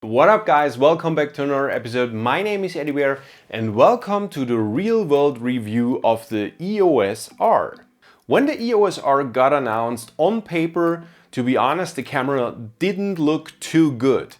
What up guys, welcome back to another episode. My name is Eddie Bear and welcome to the real world review of the EOS R. When the EOS R got announced on paper, to be honest, the camera didn't look too good.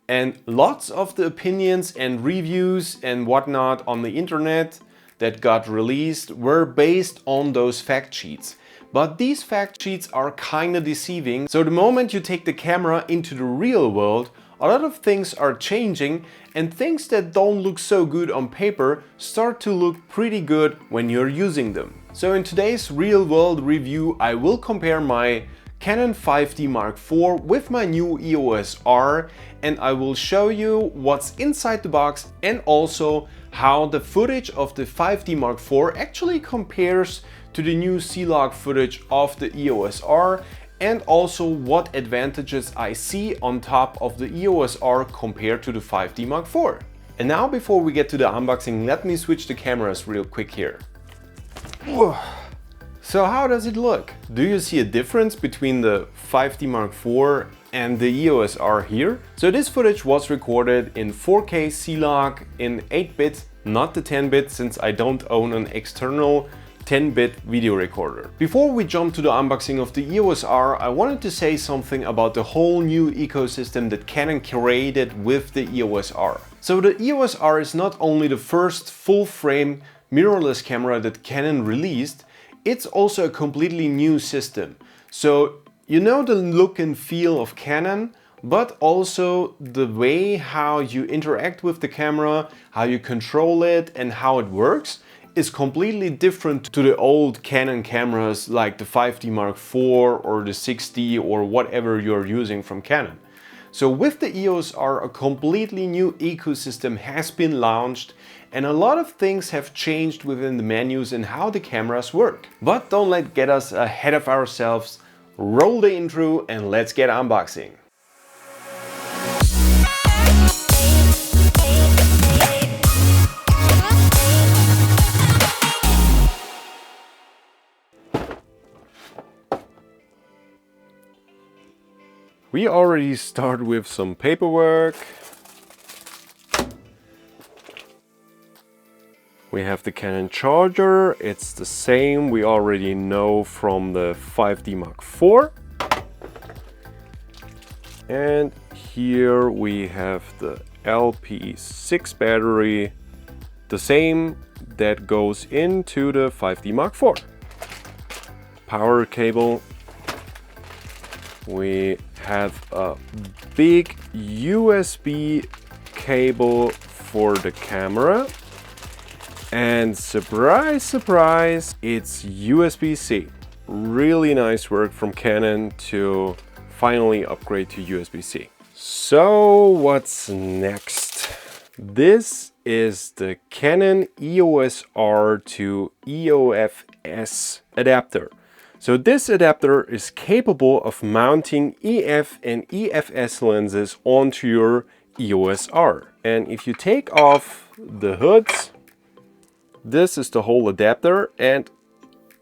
And lots of the opinions and reviews and whatnot on the internet that got released were based on those fact sheets. But these fact sheets are kinda deceiving. So the moment you take the camera into the real world, a lot of things are changing and things that don't look so good on paper start to look pretty good when you're using them. So in today's real world review, I will compare my Canon 5D Mark IV with my new EOS R, and I will show you what's inside the box and also how the footage of the 5D Mark IV actually compares to the new C-Log footage of the EOS R, and also what advantages I see on top of the EOS R compared to the 5D Mark IV. And now before we get to the unboxing, let me switch the cameras real quick here. So how does it look? Do you see a difference between the 5D Mark IV and the EOS R here? So this footage was recorded in 4K C-Log in 8-bit, not the 10-bit, since I don't own an external 10-bit video recorder. Before we jump to the unboxing of the EOS R, I wanted to say something about the whole new ecosystem that Canon created with the EOS R. So the EOS R is not only the first full-frame mirrorless camera that Canon released, it's also a completely new system. So you know the look and feel of Canon, but also the way how you interact with the camera, how you control it and how it works is completely different to the old Canon cameras like the 5D Mark IV or the 6D or whatever you're using from Canon. So with the EOS R, a completely new ecosystem has been launched and a lot of things have changed within the menus and how the cameras work. But don't let get us ahead of ourselves. Roll the intro and let's get unboxing. We already start with some paperwork. We have the Canon charger. It's the same we already know from the 5D Mark IV. And here we have the LP6 battery, the same that goes into the 5D Mark IV. Power cable. We have a big USB cable for the camera, and surprise, surprise, it's USB-C. Really nice work from Canon to finally upgrade to USB-C. So what's next? This is the Canon EOS R to EOF-S adapter. So this adapter is capable of mounting EF and EFS lenses onto your EOS R. And if you take off the hoods, this is the whole adapter, and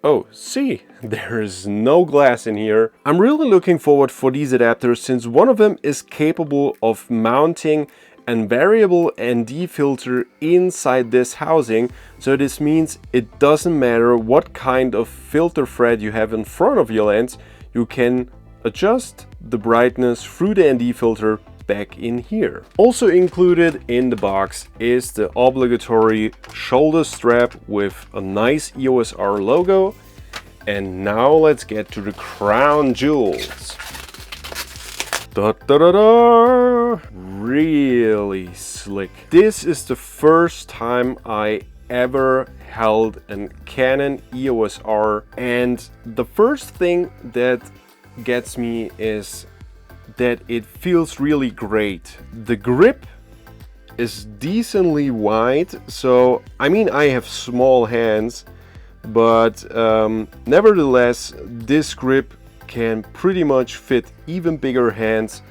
oh, see, there is no glass in here. I'm really looking forward for these adapters since one of them is capable of mounting a variable ND filter inside this housing. So this means it doesn't matter what kind of filter thread you have in front of your lens, you can adjust the brightness through the ND filter back in here. Also included in the box is the obligatory shoulder strap with a nice EOS R logo. And now let's get to the crown jewels. Da, da, da, da. Really slick. This is the first time I ever held a Canon EOS R, and the first thing that gets me is that it feels really great. The grip is decently wide, so I mean I have small hands, but nevertheless this grip can pretty much fit even bigger hands,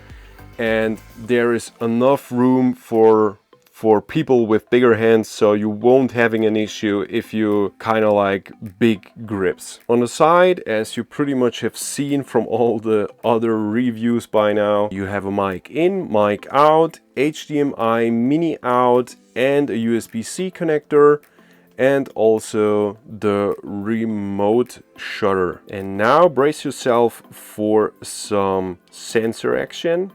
and there is enough room for for people with bigger hands, so you won't having an issue if you kind of like big grips. On the side, as you pretty much have seen from all the other reviews by now, you have a mic in, mic out, HDMI mini out, and a USB-C connector, and also the remote shutter. And now brace yourself for some sensor action.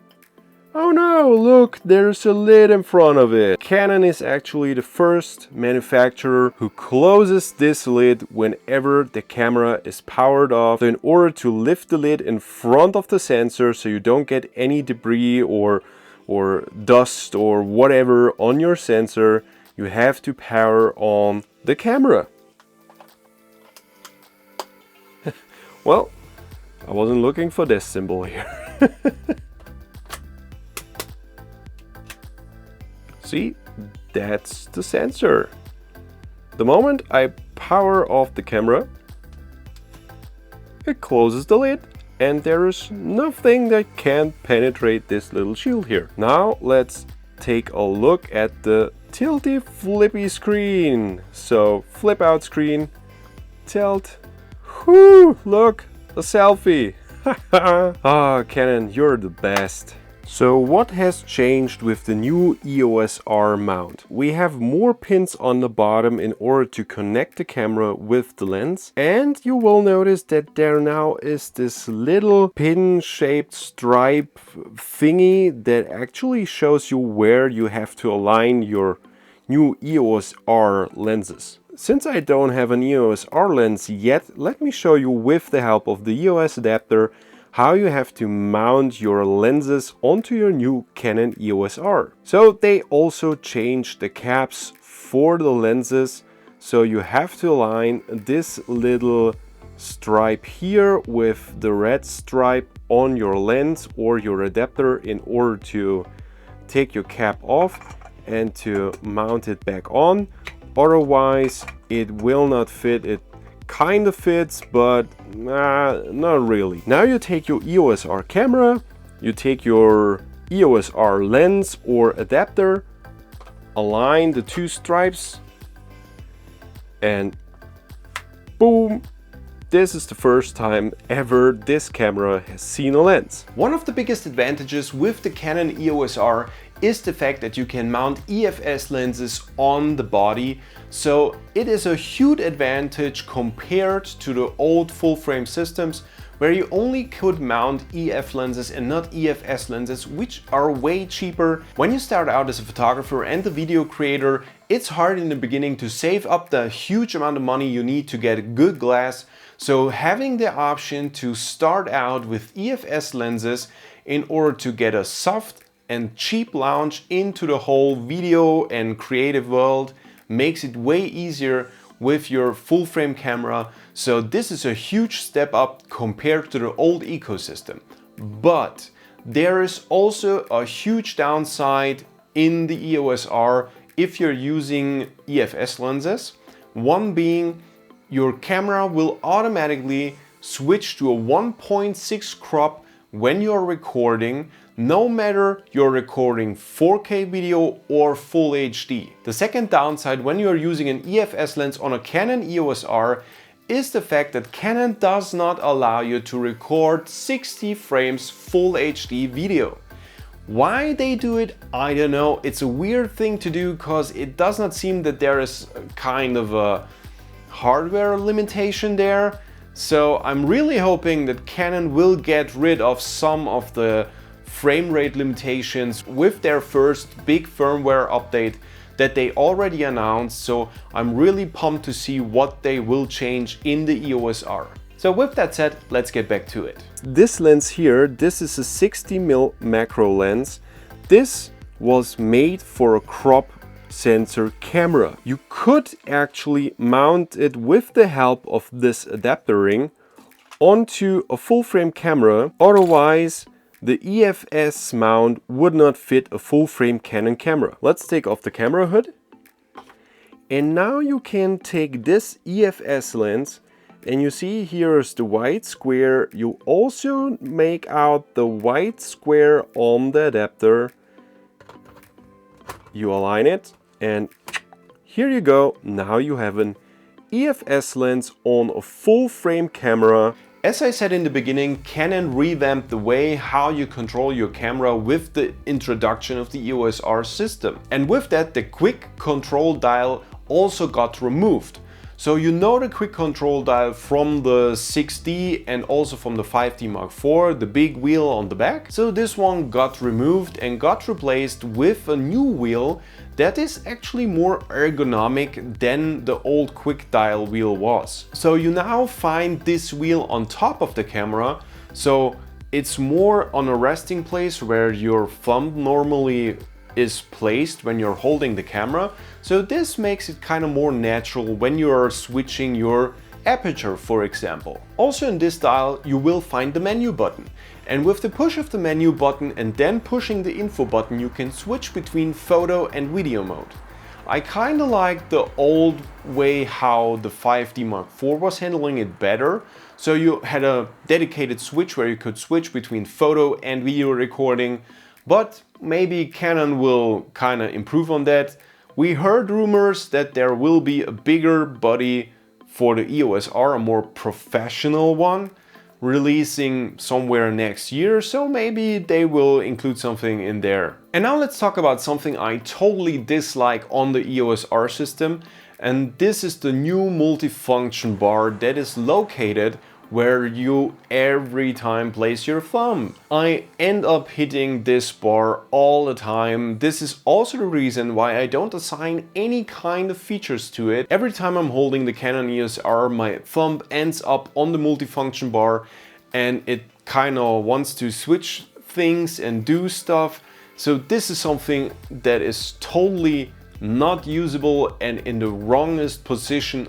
Oh no, look, there's a lid in front of it. Canon is actually the first manufacturer who closes this lid whenever the camera is powered off. So in order to lift the lid in front of the sensor so you don't get any debris or dust or whatever on your sensor, you have to power on the camera. Well, I wasn't looking for this symbol here. See, that's the sensor. The moment I power off the camera, it closes the lid and there is nothing that can penetrate this little shield here. Now let's take a look at the tilty flippy screen. So flip out screen, tilt, whoo, look, a selfie. Ah, Canon, you're the best. So what has changed with the new EOS R mount? We have more pins on the bottom in order to connect the camera with the lens. And you will notice that there now is this little pin-shaped stripe thingy that actually shows you where you have to align your new EOS R lenses. Since I don't have an EOS R lens yet, let me show you with the help of the EOS adapter how you have to mount your lenses onto your new Canon EOS R. So they also changed the caps for the lenses, so you have to align this little stripe here with the red stripe on your lens or your adapter in order to take your cap off and to mount it back on. Otherwise it will not fit. It kind of fits, but not really. Now you take your EOS R camera, you take your EOS R lens or adapter, align the two stripes, and boom, this is the first time ever this camera has seen a lens. One of the biggest advantages with the Canon EOS R is the fact that you can mount EFS lenses on the body. So it is a huge advantage compared to the old full frame systems where you only could mount EF lenses and not EFS lenses, which are way cheaper. When you start out as a photographer and a video creator, it's hard in the beginning to save up the huge amount of money you need to get good glass. So having the option to start out with EFS lenses in order to get a soft and cheap launch into the whole video and creative world makes it way easier with your full frame camera. So this is a huge step up compared to the old ecosystem. But there is also a huge downside in the EOS R if you're using EFS lenses. One being your camera will automatically switch to a 1.6 crop when you're recording, no matter you're recording 4K video or full HD. The second downside when you're using an EFS lens on a Canon EOS R is the fact that Canon does not allow you to record 60 frames full HD video. Why they do it, I don't know. It's a weird thing to do because it does not seem that there is kind of a hardware limitation there. So I'm really hoping that Canon will get rid of some of the frame rate limitations with their first big firmware update that they already announced. So I'm really pumped to see what they will change in the EOS R. So with that said, let's get back to it. This lens here, this is a 60mm macro lens. This was made for a crop sensor camera. You could actually mount it with the help of this adapter ring onto a full frame camera. Otherwise, the EFS mount would not fit a full frame Canon camera. Let's take off the camera hood. And now you can take this EFS lens and you see here is the white square. You also make out the white square on the adapter. you align it, and here you go. Now you have an EFS lens on a full frame camera. As I said in the beginning, Canon revamped the way how you control your camera with the introduction of the EOS R system. And with that, the quick control dial also got removed. So you know the quick control dial from the 6D and also from the 5D Mark IV, the big wheel on the back. So this one got removed and got replaced with a new wheel that is actually more ergonomic than the old quick dial wheel was. So you now find this wheel on top of the camera, so it's more on a resting place where your thumb normally is placed when you're holding the camera. So this makes it kind of more natural when you are switching your aperture, for example. Also in this dial you will find the menu button, and with the push of the menu button and then pushing the info button, you can switch between photo and video mode. I kind of like the old way how the 5D Mark IV was handling it better. So you had a dedicated switch where you could switch between photo and video recording, but maybe Canon will kind of improve on that. We heard rumors that there will be a bigger body for the EOS R, a more professional one, releasing somewhere next year, so maybe they will include something in there. And now let's talk about something I totally dislike on the EOS R system, and this is the new multifunction bar that is located where you every time place your thumb. I end up hitting this bar all the time. This is also the reason why I don't assign any kind of features to it. Every time I'm holding the Canon EOS R, my thumb ends up on the multifunction bar and it kind of wants to switch things and do stuff. So this is something that is totally not usable and in the wrongest position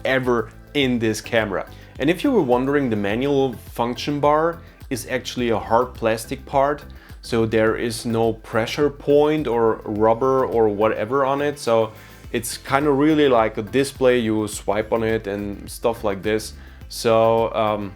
ever in this camera. And if you were wondering, the manual function bar is actually a hard plastic part, so there is no pressure point or rubber or whatever on it, so it's kind of really like a display. You swipe on it and stuff like this. So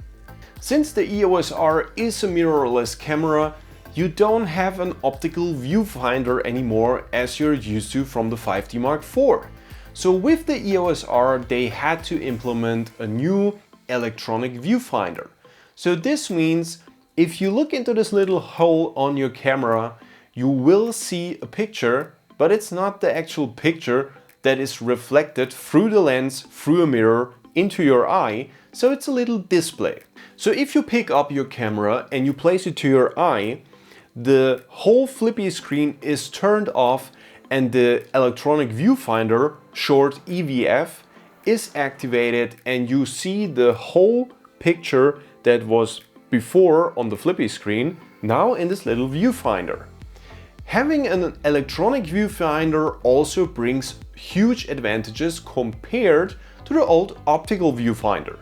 since the EOS R is a mirrorless camera, you don't have an optical viewfinder anymore as you're used to from the 5D Mark IV. So with the EOS R, they had to implement a new electronic viewfinder. So this means if you look into this little hole on your camera, you will see a picture, but it's not the actual picture that is reflected through the lens, through a mirror, into your eye. So it's a little display. So if you pick up your camera and you place it to your eye, the whole flippy screen is turned off and the electronic viewfinder, short EVF, is activated and you see the whole picture that was before on the flippy screen now in this little viewfinder. Having an electronic viewfinder also brings huge advantages compared to the old optical viewfinder.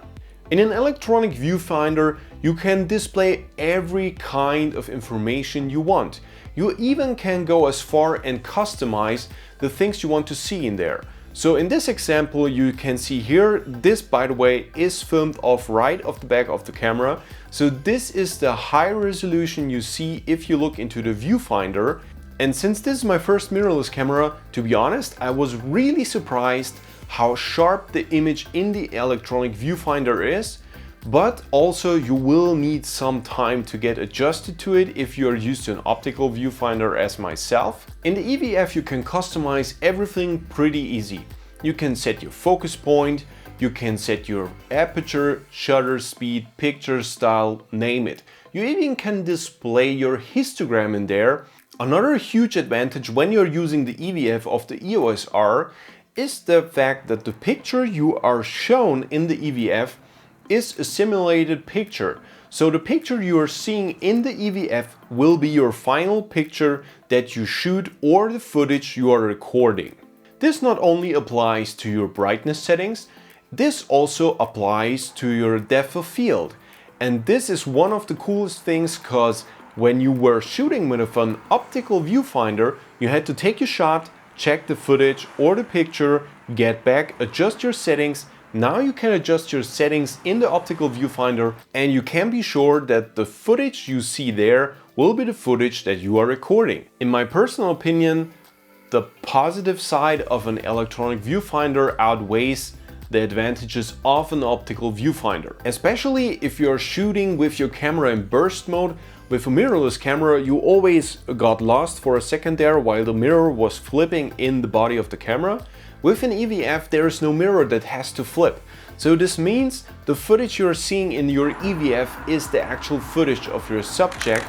In an electronic viewfinder, you can display every kind of information you want. You even can go as far and customize the things you want to see in there. So in this example, you can see here, this by the way is filmed off right off the back of the camera. So this is the high resolution you see if you look into the viewfinder. And since this is my first mirrorless camera, to be honest, I was really surprised how sharp the image in the electronic viewfinder is. But also you will need some time to get adjusted to it if you're used to an optical viewfinder as myself. In the EVF you can customize everything pretty easy. You can set your focus point, you can set your aperture, shutter speed, picture style, name it. You even can display your histogram in there. Another huge advantage when you're using the EVF of the EOS R is the fact that the picture you are shown in the EVF is a simulated picture. So the picture you are seeing in the EVF will be your final picture that you shoot or the footage you are recording. This not only applies to your brightness settings, this also applies to your depth of field. And this is one of the coolest things, because when you were shooting with an optical viewfinder, you had to take your shot, check the footage or the picture, get back, adjust your settings. Now you can adjust your settings in the optical viewfinder and you can be sure that the footage you see there will be the footage that you are recording. In my personal opinion, the positive side of an electronic viewfinder outweighs the advantages of an optical viewfinder. Especially if you're shooting with your camera in burst mode. With a mirrorless camera, you always got lost for a second there while the mirror was flipping in the body of the camera. With an EVF, there is no mirror that has to flip. So this means the footage you're seeing in your EVF is the actual footage of your subject.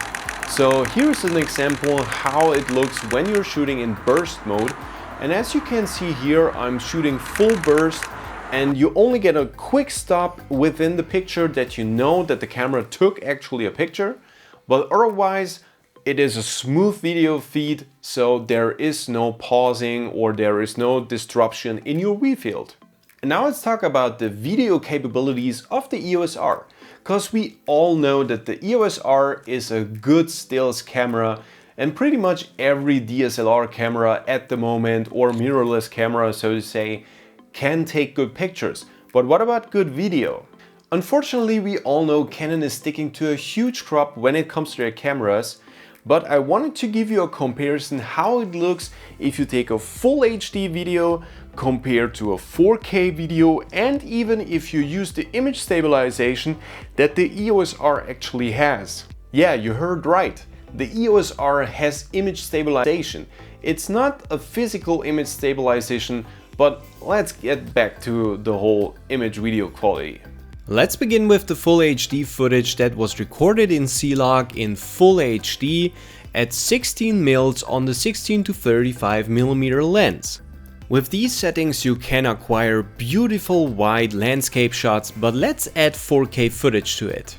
So here's an example how it looks when you're shooting in burst mode. And as you can see here, I'm shooting full burst, and you only get a quick stop within the picture that you know that the camera took actually a picture. But otherwise, it is a smooth video feed, so there is no pausing or there is no disruption in your view field. And now let's talk about the video capabilities of the EOS R, because we all know that the EOS R is a good stills camera, and pretty much every DSLR camera at the moment, or mirrorless camera so to say, can take good pictures. But what about good video? Unfortunately, we all know Canon is sticking to a huge crop when it comes to their cameras, but I wanted to give you a comparison how it looks if you take a full HD video compared to a 4K video, and even if you use the image stabilization that the EOS R actually has. Yeah, you heard right. The EOS R has image stabilization. It's not a physical image stabilization, but let's get back to the whole image video quality. Let's begin with the full HD footage that was recorded in C-Log in full HD at 16 mils on the 16 to 35mm lens. With these settings you can acquire beautiful wide landscape shots, but let's add 4K footage to it.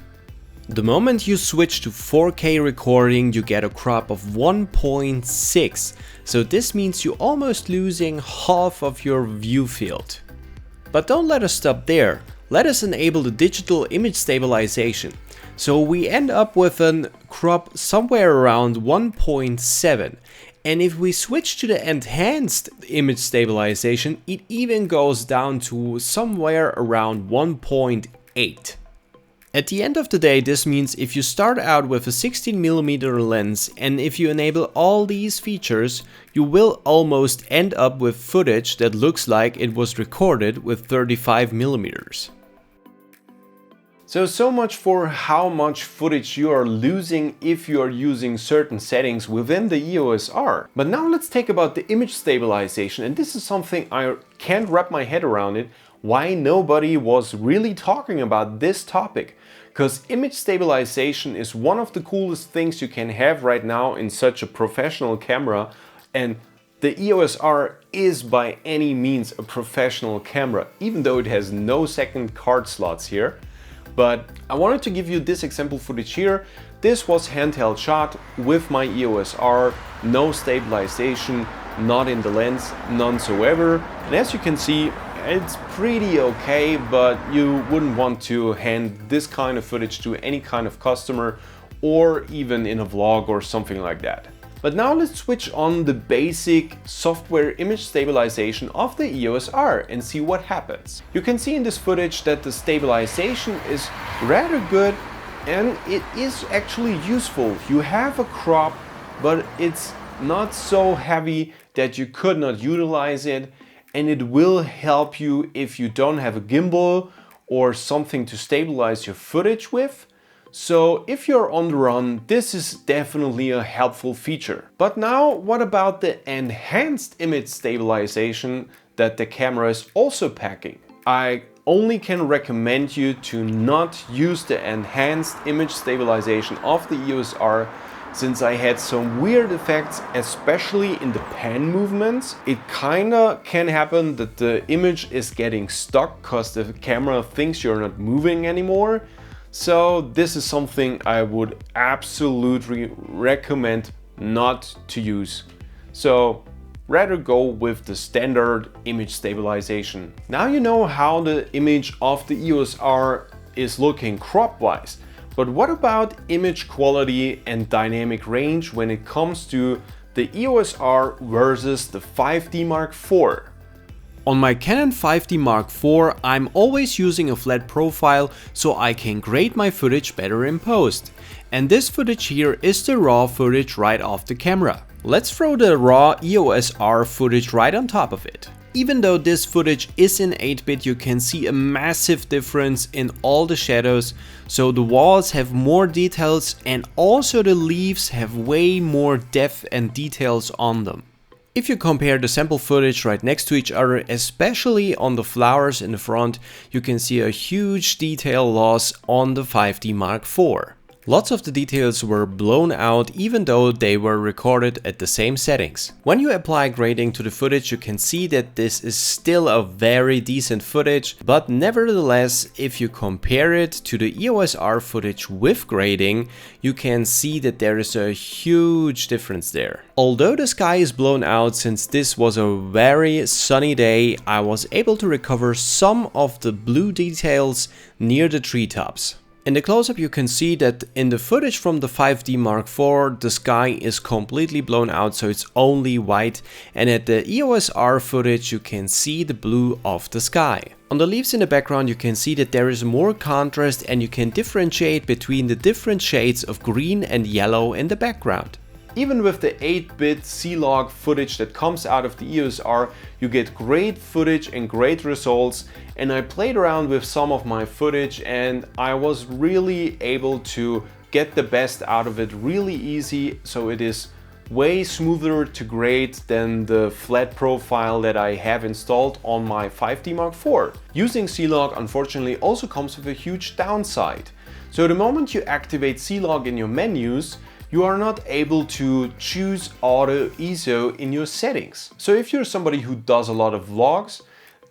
The moment you switch to 4K recording, you get a crop of 1.6, so this means you're almost losing half of your view field. But don't let us stop there. Let us enable the digital image stabilization. So we end up with a crop somewhere around 1.7. And if we switch to the enhanced image stabilization, it even goes down to somewhere around 1.8. At the end of the day, this means if you start out with a 16mm lens and if you enable all these features, you will almost end up with footage that looks like it was recorded with 35mm. So much for how much footage you are losing if you are using certain settings within the EOS R. But now let's take about the image stabilization, and this is something I can't wrap my head around it, why nobody was really talking about this topic. Because image stabilization is one of the coolest things you can have right now in such a professional camera, and the EOS R is by any means a professional camera, even though it has no second card slots here. But I wanted to give you this example footage here. This was handheld shot with my EOS R, no stabilization, not in the lens, none whatsoever. And as you can see, it's pretty okay, but you wouldn't want to hand this kind of footage to any kind of customer or even in a vlog or something like that. But now let's switch on the basic software image stabilization of the EOS R and see what happens. You can see in this footage that the stabilization is rather good and it is actually useful. You have a crop, but it's not so heavy that you could not utilize it, and it will help you if you don't have a gimbal or something to stabilize your footage with. So if you're on the run, this is definitely a helpful feature. But now what about the enhanced image stabilization that the camera is also packing? I only can recommend you to not use the enhanced image stabilization of the EOS R, since I had some weird effects, especially in the pan movements. It kinda can happen that the image is getting stuck because the camera thinks you're not moving anymore. So this is something I would absolutely recommend not to use. So rather go with the standard image stabilization. Now you know how the image of the EOS R is looking crop-wise. But what about image quality and dynamic range when it comes to the EOS R versus the 5D Mark IV? On my Canon 5D Mark IV, I'm always using a flat profile so I can grade my footage better in post. And this footage here is the raw footage right off the camera. Let's throw the raw EOS R footage right on top of it. Even though this footage is in 8-bit, you can see a massive difference in all the shadows, so the walls have more details and also the leaves have way more depth and details on them. If you compare the sample footage right next to each other, especially on the flowers in the front, you can see a huge detail loss on the 5D Mark IV. Lots of the details were blown out even though they were recorded at the same settings. When you apply grading to the footage, you can see that this is still a very decent footage, but nevertheless, if you compare it to the EOS R footage with grading, you can see that there is a huge difference there. Although the sky is blown out, since this was a very sunny day, I was able to recover some of the blue details near the treetops. In the close-up you can see that in the footage from the 5D Mark IV, the sky is completely blown out, so it's only white, and at the EOS R footage you can see the blue of the sky. On the leaves in the background you can see that there is more contrast and you can differentiate between the different shades of green and yellow in the background. Even with the 8-bit C-Log footage that comes out of the EOS R, you get great footage and great results, and I played around with some of my footage and I was really able to get the best out of it really easy, so it is way smoother to grade than the flat profile that I have installed on my 5D Mark IV. Using C-Log unfortunately also comes with a huge downside. So the moment you activate C-Log in your menus, you are not able to choose Auto ISO in your settings. So if you're somebody who does a lot of vlogs,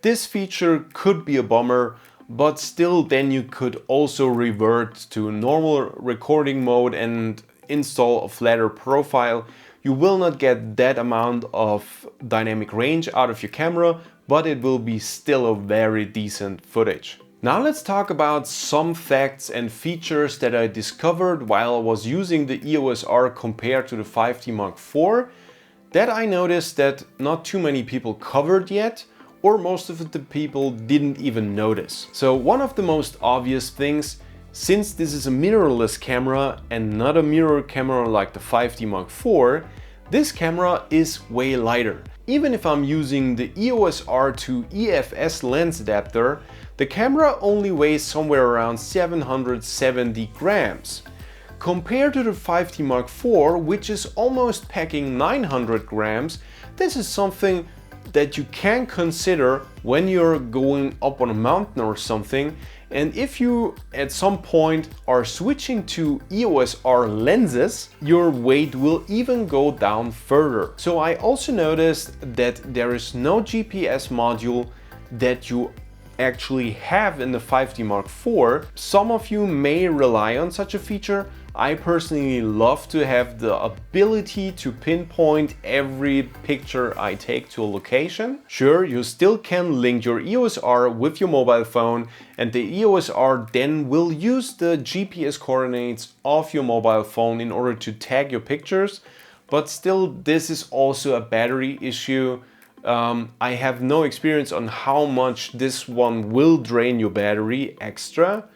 this feature could be a bummer, but still then you could also revert to normal recording mode and install a flatter profile. You will not get that amount of dynamic range out of your camera, but it will be still a very decent footage. Now let's talk about some facts and features that I discovered while I was using the EOS R compared to the 5D Mark IV that I noticed that not too many people covered yet, or most of the people didn't even notice. So one of the most obvious things, since this is a mirrorless camera and not a mirror camera like the 5D Mark IV, this camera is way lighter. Even if I'm using the EOS R to EFS lens adapter, the camera only weighs somewhere around 770 grams. Compared to the 5D Mark IV, which is almost packing 900 grams, this is something that you can consider when you're going up on a mountain or something. And if you at some point are switching to EOS R lenses, your weight will even go down further. So I also noticed that there is no GPS module that you actually have in the 5D Mark IV. Some of you may rely on such a feature. I personally love to have the ability to pinpoint every picture I take to a location. Sure, you still can link your EOS R with your mobile phone, and the EOS R then will use the GPS coordinates of your mobile phone in order to tag your pictures, but still this is also a battery issue. I have no experience on how much this one will drain your battery extra,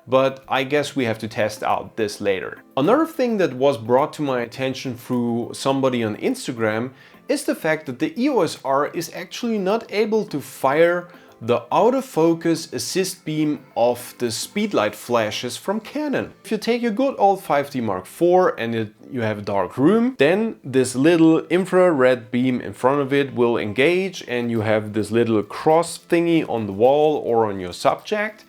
but I guess we have to test out this later. Another thing that was brought to my attention through somebody on Instagram is the fact that the EOS R is actually not able to fire the autofocus assist beam of the speedlight flashes from Canon. If you take your good old 5D Mark IV and you have a dark room, then this little infrared beam in front of it will engage and you have this little cross thingy on the wall or on your subject,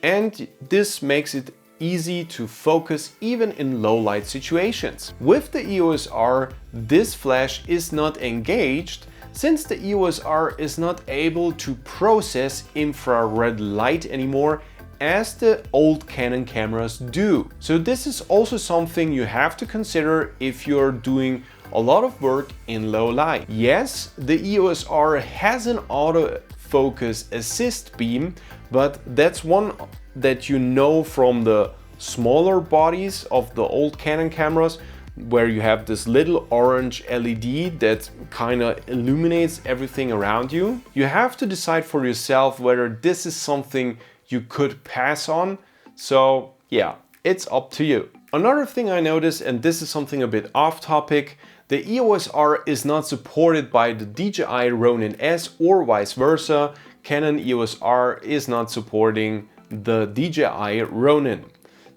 and this makes it easy to focus even in low light situations. With the EOS R, this flash is not engaged, since the EOS R is not able to process infrared light anymore as the old Canon cameras do. So this is also something you have to consider if you're doing a lot of work in low light. Yes, the EOS R has an autofocus assist beam, but that's one that you know from the smaller bodies of the old Canon cameras, where you have this little orange LED that kind of illuminates everything around you. You have to decide for yourself whether this is something you could pass on. So yeah, it's up to you. Another thing I noticed, and this is something a bit off topic, The EOS R is not supported by the DJI Ronin S or vice versa. Canon EOS R is not supporting the DJI Ronin.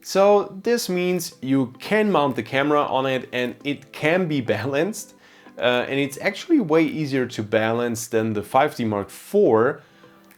So this means you can mount the camera on it and it can be balanced. And it's actually way easier to balance than the 5D Mark IV.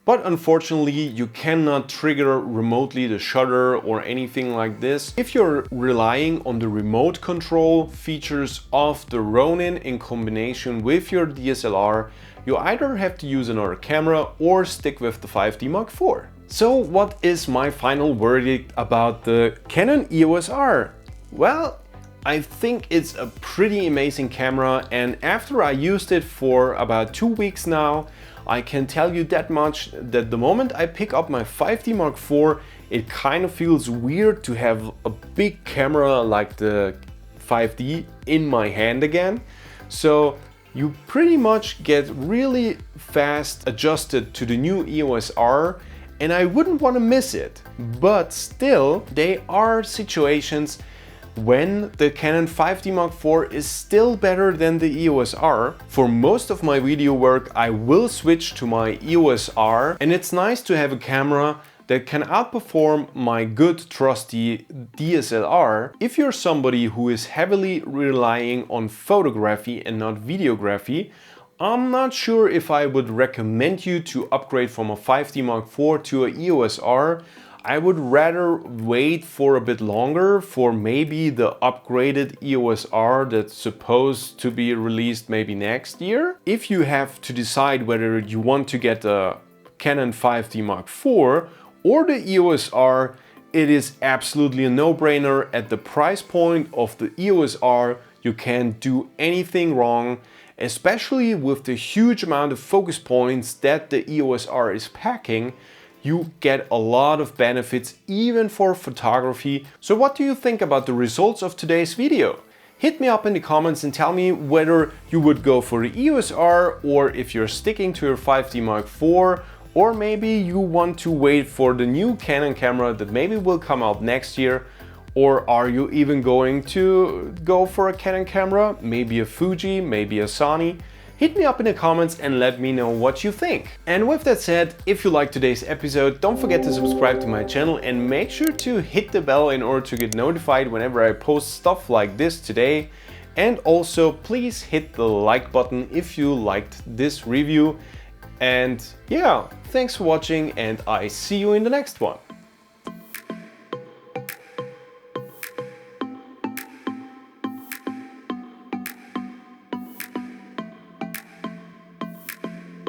But unfortunately, you cannot trigger remotely the shutter or anything like this. If you're relying on the remote control features of the Ronin in combination with your DSLR, you either have to use another camera or stick with the 5D Mark IV. So what is my final verdict about the Canon EOS R? Well, I think it's a pretty amazing camera, and after I used it for about 2 weeks now, I can tell you that much, that the moment I pick up my 5D Mark IV, it kind of feels weird to have a big camera like the 5D in my hand again. So you pretty much get really fast adjusted to the new EOS R, and I wouldn't want to miss it. But still, there are situations when the Canon 5D Mark IV is still better than the EOS R. For most of my video work, I will switch to my EOS R, and it's nice to have a camera that can outperform my good trusty DSLR. If you're somebody who is heavily relying on photography and not videography, I'm not sure if I would recommend you to upgrade from a 5D Mark IV to a EOS R. I would rather wait for a bit longer for maybe the upgraded EOS R that's supposed to be released maybe next year. If you have to decide whether you want to get the Canon 5D Mark IV or the EOS R, it is absolutely a no-brainer. At the price point of the EOS R, you can't do anything wrong, especially with the huge amount of focus points that the EOS R is packing. You get a lot of benefits even for photography. So what do you think about the results of today's video? Hit me up in the comments and tell me whether you would go for the EOS R, or if you're sticking to your 5D Mark IV, or maybe you want to wait for the new Canon camera that maybe will come out next year. Or are you even going to go for a Canon camera, maybe a Fuji, maybe a Sony? Hit me up in the comments and let me know what you think. And with that said, if you liked today's episode, don't forget to subscribe to my channel and make sure to hit the bell in order to get notified whenever I post stuff like this today. And also please hit the like button if you liked this review. And yeah, thanks for watching, and I see you in the next one.